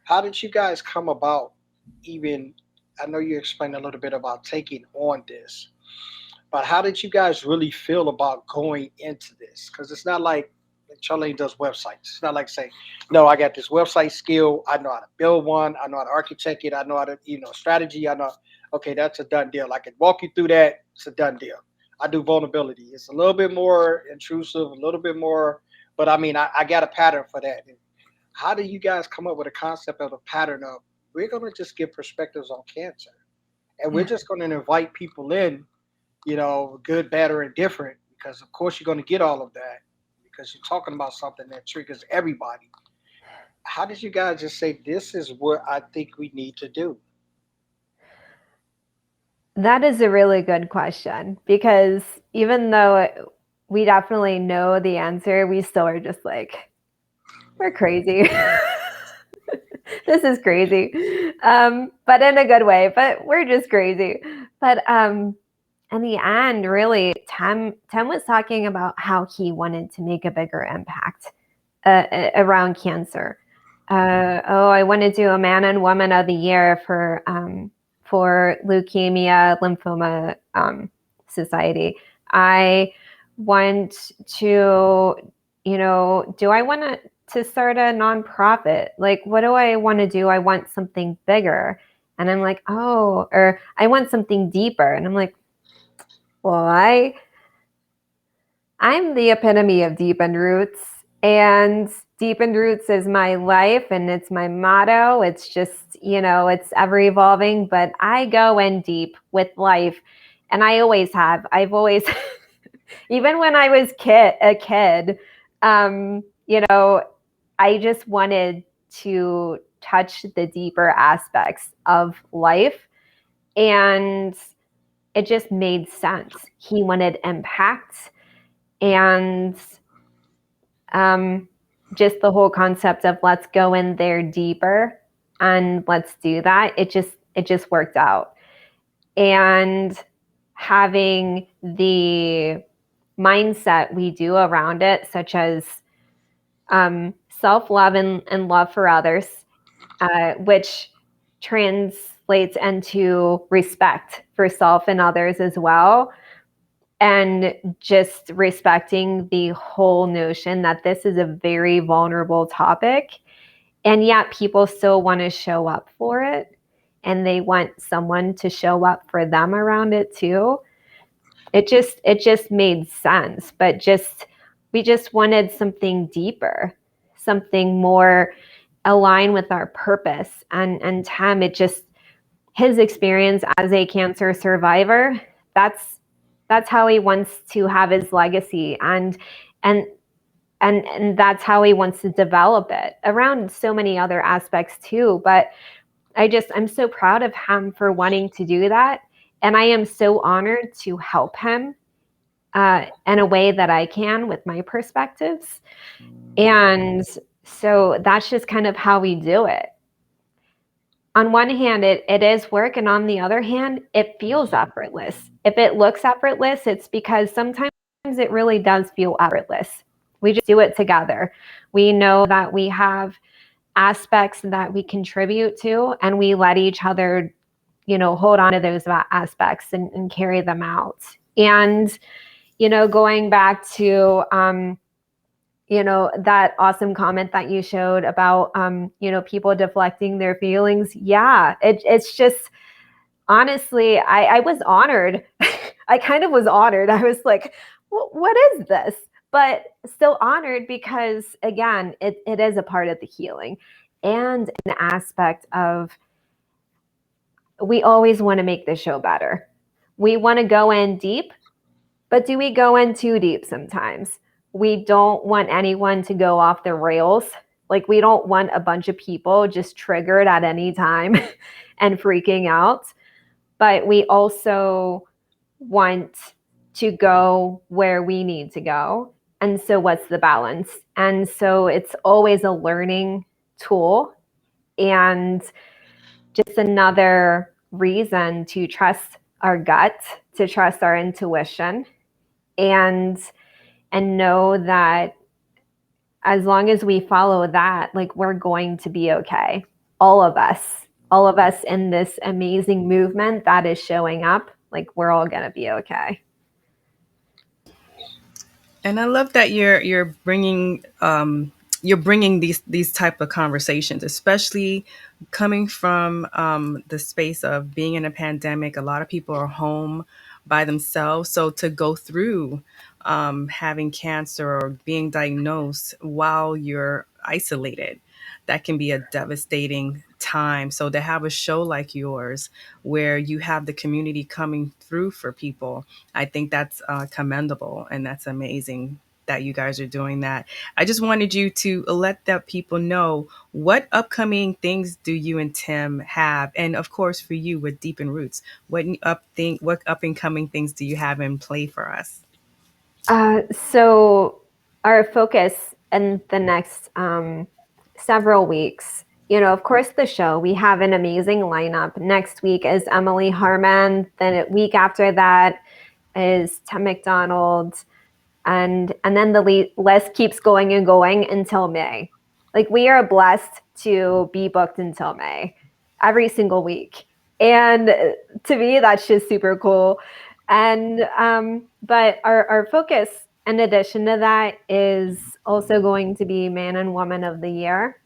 How did you guys come about? Even I know you explained a little bit about taking on this, but how did you guys really feel about going into this? Because it's not like Charlene does websites. It's not like saying, no, I got this website skill. I know how to build one. I know how to architect it. I know how to, strategy. I know, okay, that's a done deal. I can walk you through that. It's a done deal. I do vulnerability. It's a little bit more intrusive, a little bit more, but I mean, I got a pattern for that. And how do you guys come up with a concept of a pattern of we're going to just give perspectives on cancer and we're Yeah. just going to invite people in, good, bad, or indifferent, because of course you're going to get all of that because you're talking about something that triggers everybody. How did you guys just say this is what I think we need to do? That is a really good question because even though we definitely know the answer, we still are just like, we're crazy. this is crazy. But in a good way, but we're just crazy. But in the end, really, Tim was talking about how he wanted to make a bigger impact around cancer. I want to do a man and woman of the year for leukemia lymphoma society. I want to, do I want to start a nonprofit? Like, what do I want to do? I want something bigger. And I'm like, oh, or I want something deeper. And I'm like, well, I'm the epitome of deepened roots, and deepened roots is my life and it's my motto. It's just, it's ever evolving, but I go in deep with life, and I always have. I've always, even when I was a kid, I just wanted to touch the deeper aspects of life, and it just made sense. He wanted impact. And just the whole concept of let's go in there deeper and let's do that. It just worked out. And having the mindset we do around it, such as self-love and love for others, which translates into respect for self and others as well. And just respecting the whole notion that this is a very vulnerable topic, and yet people still want to show up for it, and they want someone to show up for them around it too. It just made sense, but we just wanted something deeper, something more aligned with our purpose. And Tim, his experience as a cancer survivor, that's how he wants to have his legacy, and that's how he wants to develop it around so many other aspects too. But I'm so proud of him for wanting to do that, and I am so honored to help him in a way that I can with my perspectives. And so that's just kind of how we do it. On one hand, it is work, and on the other hand, it feels effortless. If it looks effortless, it's because sometimes it really does feel effortless. We just do it together. We know that we have aspects that we contribute to, and we let each other, hold on to those aspects and carry them out. And, going back to, that awesome comment that you showed about, people deflecting their feelings. Yeah, it's just, honestly, I was honored. I kind of was honored. I was like, what is this? But still honored because, again, it is a part of the healing, and an aspect of, we always want to make the show better. We want to go in deep, but do we go in too deep sometimes? We don't want anyone to go off the rails. Like, we don't want a bunch of people just triggered at any time and freaking out. But we also want to go where we need to go. And so what's the balance? And so it's always a learning tool, and just another reason to trust our gut, to trust our intuition, and know that as long as we follow that, like, we're going to be okay. All of us in this amazing movement that is showing up, like, we're all going to be okay. And I love that you're bringing these type of conversations, especially coming from the space of being in a pandemic. A lot of people are home by themselves, so to go through having cancer or being diagnosed while you're isolated, that can be a devastating time. So to have a show like yours where you have the community coming through for people, I think that's commendable, and that's amazing that you guys are doing that. I just wanted you to let the people know, what upcoming things do you and Tim have, and of course for you with Deep in Roots, what up and coming things do you have in play for us? So our focus in the next several weeks of course, the show. We have an amazing lineup. Next week is Emily Harman. Then a week after that is Tim McDonald. And then the list keeps going and going until May. Like, we are blessed to be booked until May every single week. And to me, that's just super cool. And but our focus, in addition to that, is also going to be Man and Woman of the Year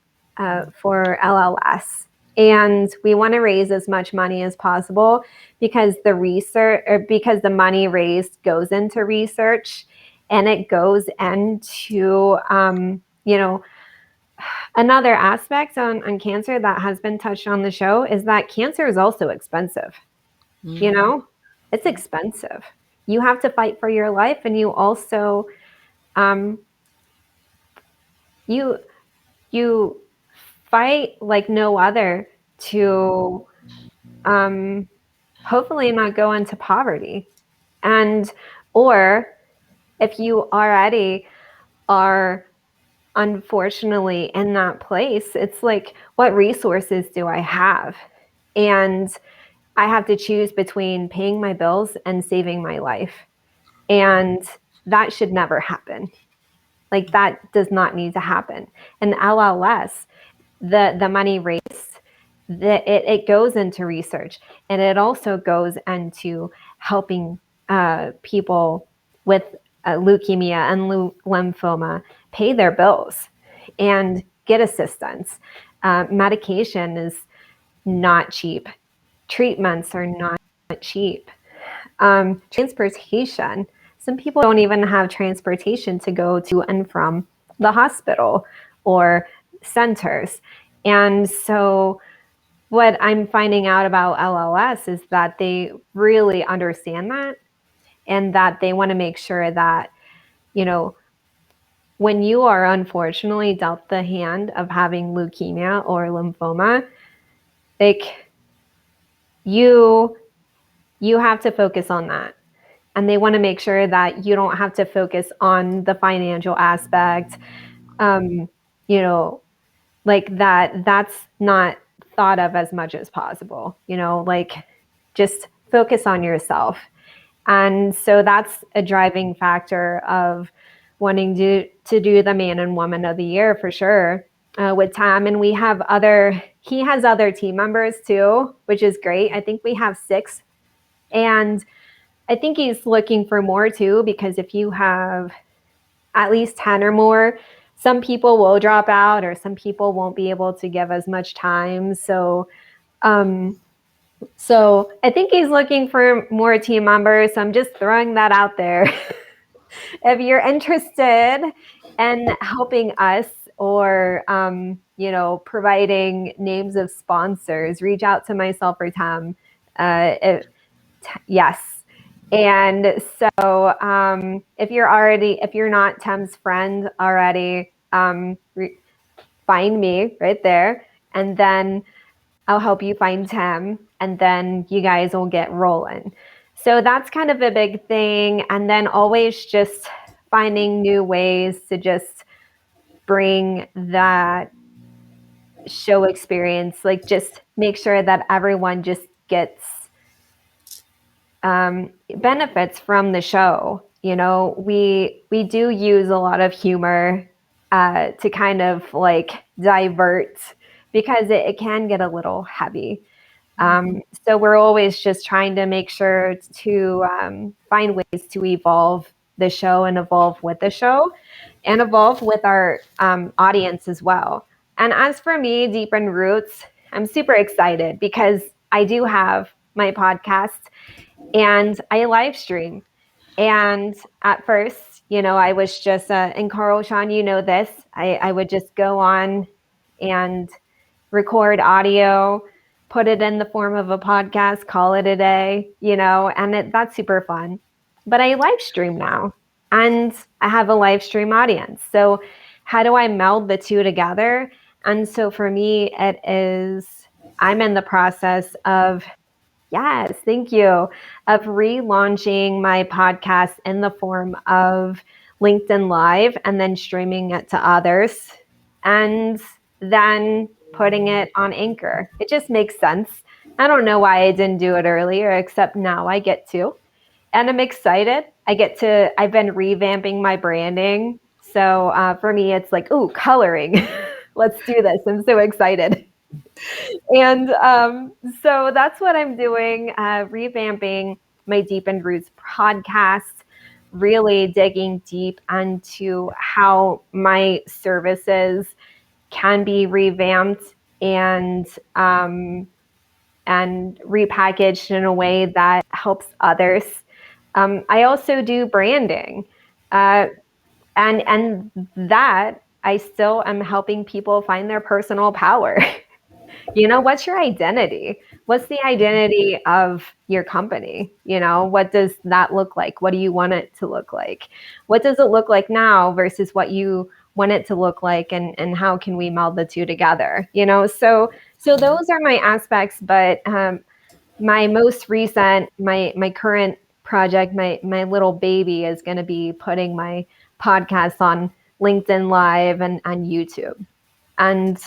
for LLS. And we want to raise as much money as possible because because the money raised goes into research, and it goes into another aspect on cancer that has been touched on the show is that cancer is also expensive. It's expensive. You have to fight for your life, and you also you fight like no other to hopefully not go into poverty. And or if you already are unfortunately in that place, it's like, what resources do I have? And I have to choose between paying my bills and saving my life. And that should never happen. Like, that does not need to happen. And LLS, the money raised, it goes into research, and it also goes into helping people with leukemia and lymphoma pay their bills and get assistance. Medication is not cheap. Treatments are not cheap. Transportation. Some people don't even have transportation to go to and from the hospital or centers. And so what I'm finding out about LLS is that they really understand that, and that they want to make sure that, when you are unfortunately dealt the hand of having leukemia or lymphoma, like, you have to focus on that. And they want to make sure that you don't have to focus on the financial aspect, like that's not thought of as much as possible, like, just focus on yourself. And so that's a driving factor of wanting to do the Man and Woman of the Year for sure with Tom. And he has other team members too, which is great. I think we have 6. And I think he's looking for more too, because if you have at least 10 or more, some people will drop out, or some people won't be able to give as much time. So I think he's looking for more team members. So I'm just throwing that out there. If you're interested in helping us, or providing names of sponsors, reach out to myself or Tom. Yes. And so if you're not Tim's friend already, find me right there, and then I'll help you find Tim, and then you guys will get rolling. So that's kind of a big thing. And then always just finding new ways to just bring that show experience, like, just make sure that everyone just gets benefits from the show. We do use a lot of humor to kind of like divert, because it can get a little heavy. So we're always just trying to make sure to find ways to evolve the show and evolve with the show and evolve with our audience as well. And as for me, Deep in Roots, I'm super excited because I do have my podcast and I live stream. And at first, I was just, and Carl, Shawn, this, I would just go on and record audio, put it in the form of a podcast, call it a day, and that's super fun. But I live stream now, and I have a live stream audience. So how do I meld the two together? And so for me, I'm in the process of, yes, thank you, of relaunching my podcast in the form of LinkedIn Live and then streaming it to others. And then putting it on Anchor. It just makes sense. I don't know why I didn't do it earlier, except now I get to. And I'm excited. I've been revamping my branding. So for me, it's like, ooh, coloring. Let's do this. I'm so excited. And so that's what I'm doing, revamping my Deepened Roots podcast, really digging deep into how my services can be revamped and repackaged in a way that helps others. I also do branding, and that I still am helping people find their personal power. What's your identity? What's the identity of your company? What does that look like? What do you want it to look like? What does it look like now versus what you want it to look like, and how can we meld the two together? So those are my aspects, but my most recent, my current project, my little baby is going to be putting my podcast on LinkedIn Live and on YouTube and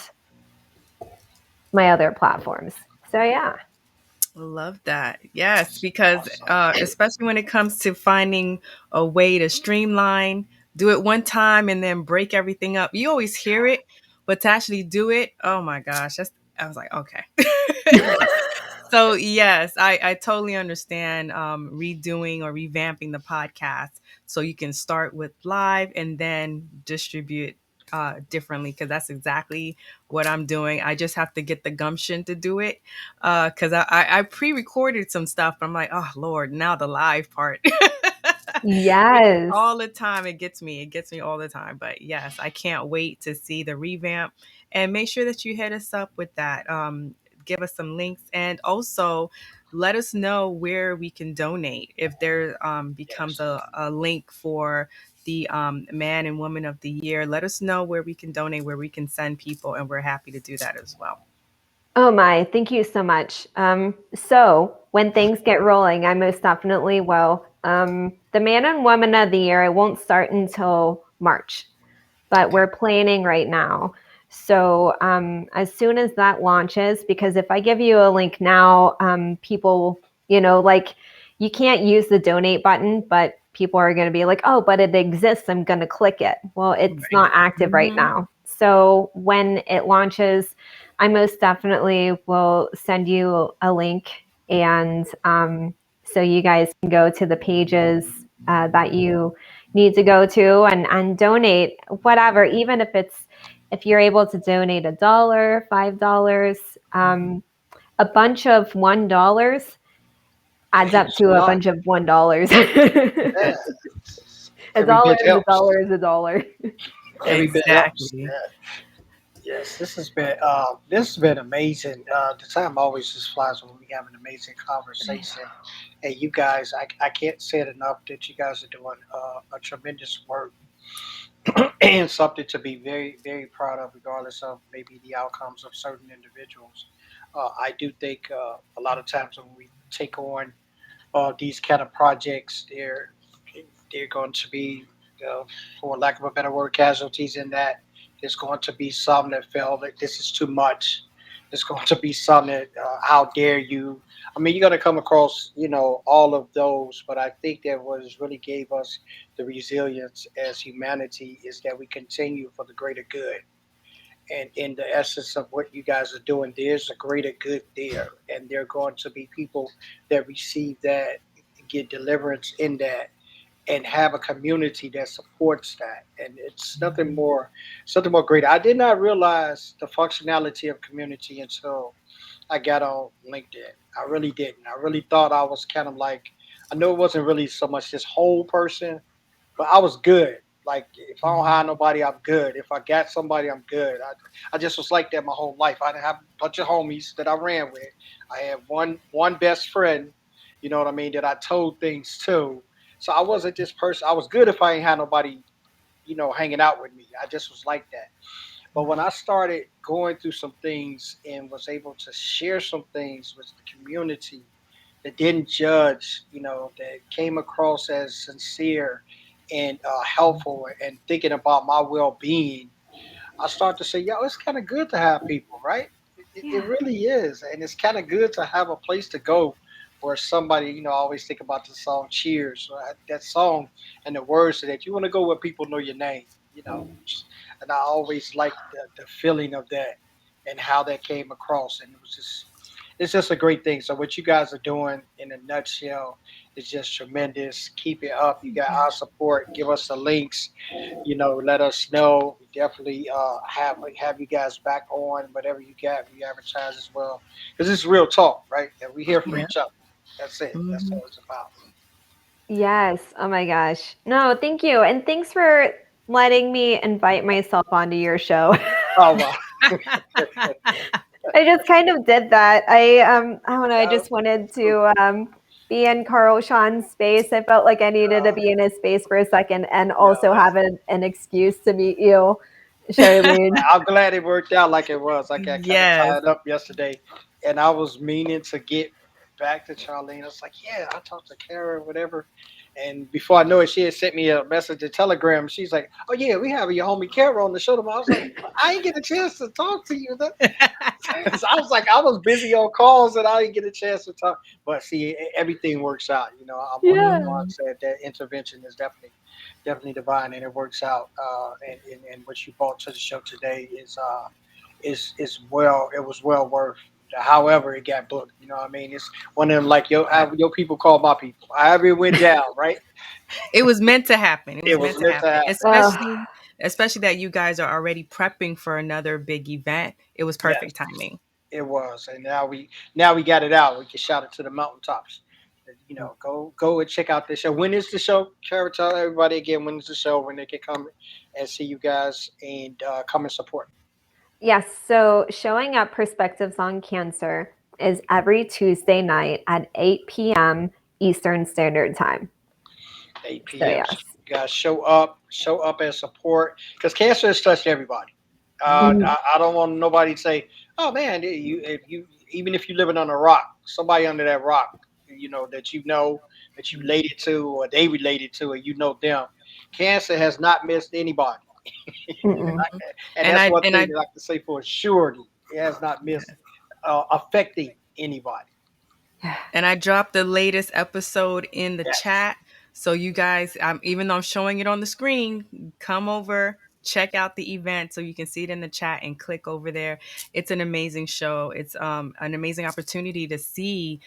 my other platforms. So yeah. Love that. Yes, because especially when it comes to finding a way to streamline, do it one time and then break everything up. You always hear it, but to actually do it, oh my gosh, I was like, okay. So yes, I totally understand redoing or revamping the podcast so you can start with live and then distribute differently, because that's exactly what I'm doing. I just have to get the gumption to do it, because I pre-recorded some stuff, but I'm like, oh Lord, now the live part. Yes. All the time it gets me all the time. But yes, I can't wait to see the revamp, and make sure that you hit us up with that. Give us some links, and also let us know where we can donate if there becomes a link for the man and woman of the year. Let us know where we can donate, where we can send people, and we're happy to do that as well. Oh my, thank you so much. So when things get rolling, I most definitely will. The man and woman of the year, it won't start until March, but we're planning right now. So as soon as that launches, because if I give you a link now, people, like you can't use the donate button, but people are going to be like, oh, but it exists. I'm going to click it. Well, it's not active right now. So when it launches, I most definitely will send you a link, and so you guys can go to the pages that you need to go to and donate whatever, even if you're able to donate $1, $5, a bunch of $1 adds up to a bunch of $1. Yeah. A Every dollar bit is a helps. dollar is a dollar. Every bit helps. Exactly. Yeah. Yes, this has been amazing. The time always just flies when we have an amazing conversation. And you guys, I can't say it enough that you guys are doing a tremendous work and something to be very, very proud of, regardless of maybe the outcomes of certain individuals. I do think a lot of times when we take on these kind of projects, they're going to be, uh, for lack of a better word, casualties in that. There's going to be some that feel that this is too much. There's going to be some that, how dare you? I mean, you're going to come across, all of those. But I think that what has really gave us the resilience as humanity is that we continue for the greater good. And in the essence of what you guys are doing, there's a greater good there, and there are going to be people that receive that, get deliverance in that, and have a community that supports that. And it's something more great. I did not realize the functionality of community until I got on LinkedIn. I really didn't. I really thought I was kind of like, I know it wasn't really so much this whole person, but I was good. Like if I don't hire nobody, I'm good. If I got somebody, I'm good. I just was like that my whole life. I didn't have a bunch of homies that I ran with. I had one best friend, you know what I mean, that I told things to. So I wasn't this person. I was good if I ain't had nobody, hanging out with me. I just was like that. But when I started going through some things and was able to share some things with the community that didn't judge, that came across as sincere and helpful and thinking about my well being, I start to say, yo, it's kind of good to have people, right? It Yeah. really is, and it's kind of good to have a place to go where somebody, I always think about the song Cheers, right? That song and the words to that. You want to go where people know your name, you know, and I always like the feeling of that and how that came across, and it's just a great thing. So what you guys are doing in a nutshell is just tremendous. Keep it up. You got Yeah. our support. Give us the links. Let us know. We definitely have you guys back on whatever you got. We advertise as well because it's real talk, right? And we here for Yeah. each other. That's it. That's Mhm. all it's about. Yes. Oh my gosh. No, thank you. And thanks for letting me invite myself onto your show. Oh wow. I just kind of did that. I don't know, I just wanted to be in Carl Sean's space. I felt like I needed to be in his space for a second and No, also have an excuse to meet you, Charlene. I'm glad it worked out like it was. I got kind of Yes. tied up yesterday, and I was meaning to get back to Charlene. I was like, yeah, I talked to Kara or whatever. And before I know it, she had sent me a message, a telegram. She's like, oh, yeah, we have your homie Kara on the show tomorrow. I was like, I didn't get a chance to talk to you. So I was like, I was busy on calls and I didn't get a chance to talk. But see, everything works out. I'm one of the Yeah. ones that intervention is definitely divine, and it works out. And what you brought to the show today is well, it was well worth. However, it got booked. You know what I mean? It's one of them like your people call my people. However it went down, right? It was meant to happen. It It was was meant to meant to happen. happen. Ugh. Especially that you guys are already prepping for another big event. It was Yes, perfect timing. it was, and now we got it out. We can shout it to the mountaintops. Go and check out this show. When is the show? Kara, tell everybody again when is the show, when they can come and see you guys and come and support. Yes. So showing up perspectives on cancer is every Tuesday night at 8 p.m. Eastern Standard Time. 8 So p.m. So yes. you guys show up and support because cancer has touched everybody. Mhm. I don't want nobody to say, "Oh man, if you even if you're living on a rock, somebody under that rock, that you related to or they related to, or them. Cancer has not missed anybody, Mm-mm. Mhm. and And that's I one and thing I that I can say for surety. It has not missed affecting anybody. and I dropped the latest episode in the Yes. chat. So you guys, even though I'm showing it on the screen, come over, check out the event so you can see it in the chat and click over there. It's an amazing show. It's an amazing opportunity to see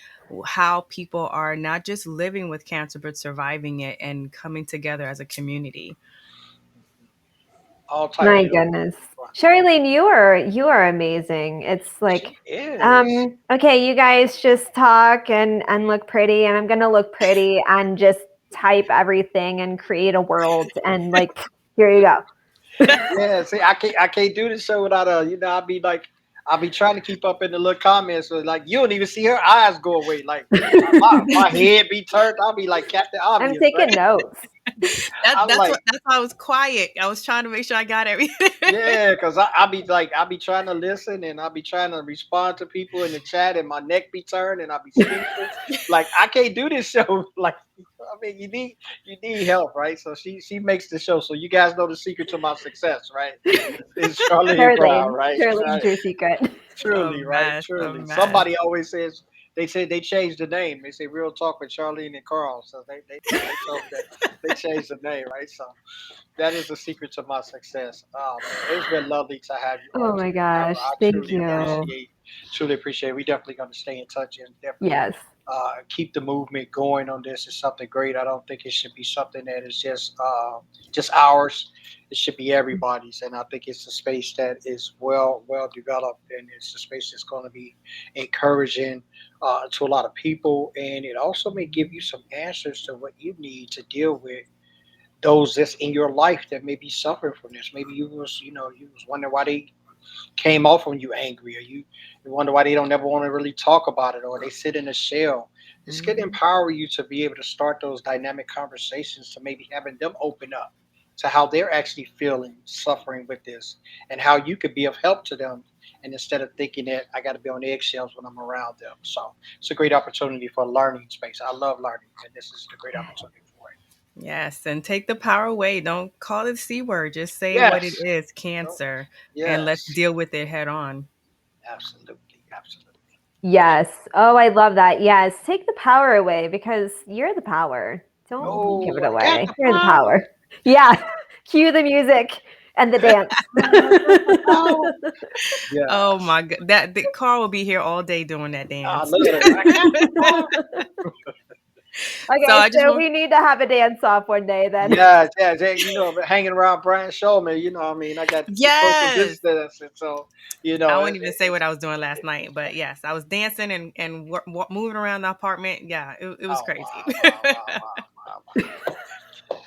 how people are not just living with cancer but surviving it and coming together as a community. All type of My different. goodness. Charlene, you are amazing. It's like, She is. okay, you guys just talk and look pretty, and I'm gonna look pretty and just type everything and create a world and like here you go. Yeah, see, I can't do this show without I'll be trying to keep up in the little comments, so like you don't even see her eyes go away. Like my head be turned, I'll be like Captain I'm Obvious, right? taking notes. I'm like, That's why I was quiet. I was trying to make sure I got everything. yeah, because I'll be trying to listen and I'll be trying to respond to people in the chat and my neck be turned and I'll be speechless. Like I can't do this show. Like I mean, you need help, right? So she makes the show. So you guys know the secret to my success, right? It's Charlene Brown, Charlene. right? Charlene's Right. your secret. A Truly, right? mess, a Truly. mess. Somebody always says they say they changed the name. They say Real Talk with Charlene and Carl. So they told me that they changed the name, right? So that is the secret to my success. Oh man, it's been lovely to have you on Oh my today, Kara. gosh. I Thank you. truly appreciate it. We definitely going to stay in touch and definitely Yes. keep the movement going on this. Is something great. I don't think it should be something that is just ours. It should be everybody's, and I think it's a space that is well developed, and it's a space that's going to be encouraging to a lot of people, and it also may give you some answers to what you need to deal with those that's in your life that may be suffering from this. Maybe you was wondering why they came off on you angry, or you wonder why they don't ever want to really talk about it, or they sit in a shell. This could Mhm. empower you to be able to start those dynamic conversations to maybe having them open up to how they're actually feeling, suffering with this, and how you could be of help to them. And instead of thinking that I got to be on eggshells when I'm around them, so it's a great opportunity for a learning space. I love learning, and this is a great opportunity for it. Yes, and take the power away. Don't call it C word. Just say what it Yes. is, No, cancer, and let's yes. deal with it head on. Absolutely. Absolutely. Yes. Oh, I love that. Yes. Take the power away because you're the power. Don't give Oh, it I got away. the You're the power. power. Yeah. Cue the music and the dance. I got the power. Oh Yes. my god, that Carl will be here all day doing that I dance. love it. I got the power. So Okay, I just so want we need to have a dance off one day then. Yes, yes, yeah, hanging around Brian Showman, what I mean, I got social yes. distance, and so, I won't even say what it's I was doing last night, but yes, I was dancing and moving around the apartment. Yeah, it was oh crazy. wow, wow, wow, wow, wow, wow.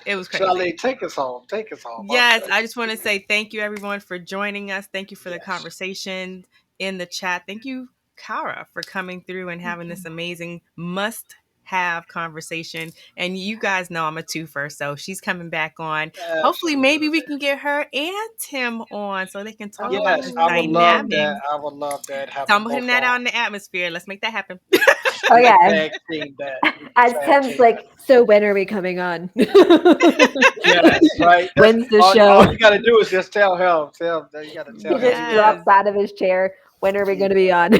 It was crazy. Charlie, take us home, take us home. I'm Yes, telling I just want to say thank you everyone for joining us. Thank you for you. the Yes, conversation in the chat. Thank you, Kara, for coming through and having this amazing must have conversation. And you guys know I'm a twofer, so she's coming back on. Hopefully, maybe we absolutely. can get her and Tim on so they can talk about Yes, this I would love dynamic. that. Oh. I would love that. Have So them I'm putting both that out on. in the atmosphere. Let's make that happen. We can Okay. tag team that. We can As tag Tim's team that. like, so when are we coming on? Yes, right. That's When's the all show? you got to do is just tell him. Tell him that you got to He tell him. just He will. Yes. drops out of his chair. When are we He going to be will. on?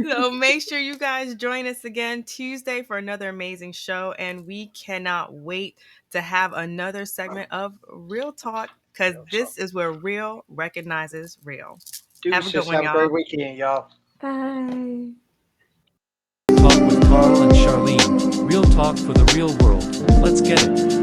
So make sure you guys join us again Tuesday for another amazing show. And we cannot wait to have another segment of Real Talk because So, this is where real recognizes real. Have a good deuces. one, Have a great y'all. weekend, y'all. Bye. Talk with Carl and Charlene. Real talk for the real world. Let's get it.